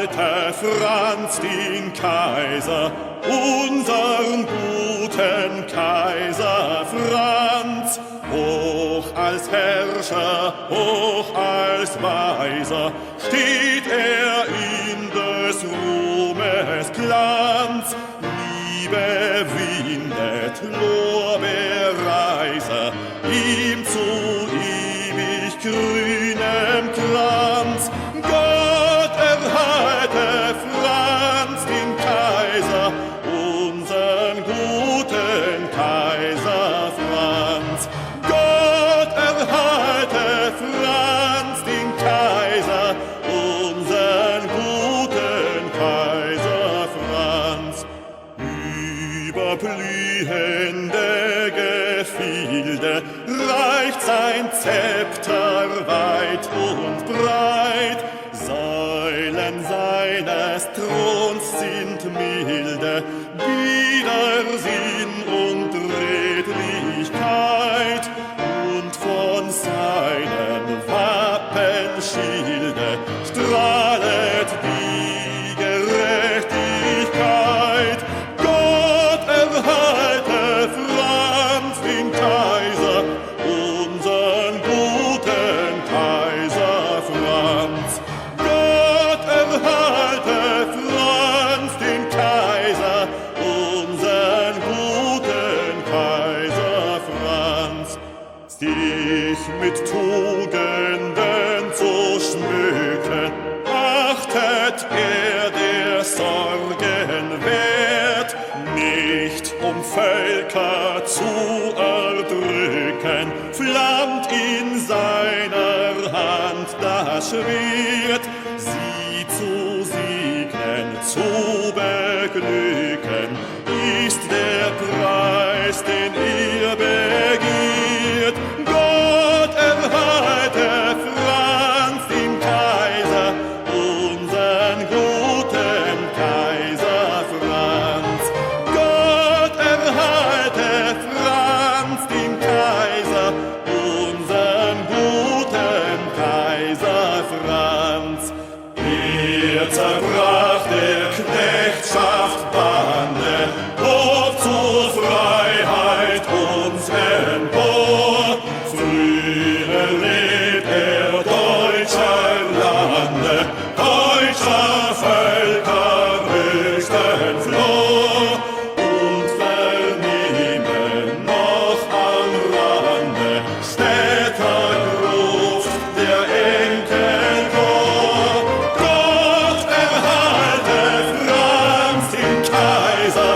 erhalte Franz den Kaiser, unsern guten Kaiser Franz. Hoch als Herrscher, hoch als Weiser, steht er in des Ruhmes Glanz. Liebe windet Lorbeerreiser, ihm zu ewig grünem Glanz. Gott erhalte Franz den Kaiser, unsern guten Kaiser Franz. Gott erhalte Franz den Kaiser, unsern guten Kaiser Franz. Über blühende Gefilde reicht sein Zepter weit und breit. Säulen seines Throns sind milde, Widersinn und Redlichkeit. Und von seinem Wappenschilde strahlet die Gerechtigkeit. Gott erhalte Franz den Kaiser, unsern guten Kaiser Franz. Gott erhalte Franz den Kaiser, unsern guten Kaiser Franz. Sich mit Tugenden zu schmücken, achtet er der Sorgen wert, nicht um Völker zu erdrücken, flammt in seiner Hand das Schwert, sie zu segnen, zu beglücken, ist der Preis, den ihr begehrt. Gott erhalte Franz den Kaiser, unsern guten Kaiser Franz. Gott erhalte Franz den Kaiser, unsern guten Kaiser Franz. Er zerbrach der Knechtschaft Bande, hob zur Freiheit uns empor. Früher lebt er deutscher Lande, deutscher Völker höchsten Flor. Und vernehmen noch am Rande Städtergruft der Enkelchor. Gott erhalte Franz den Kaiser,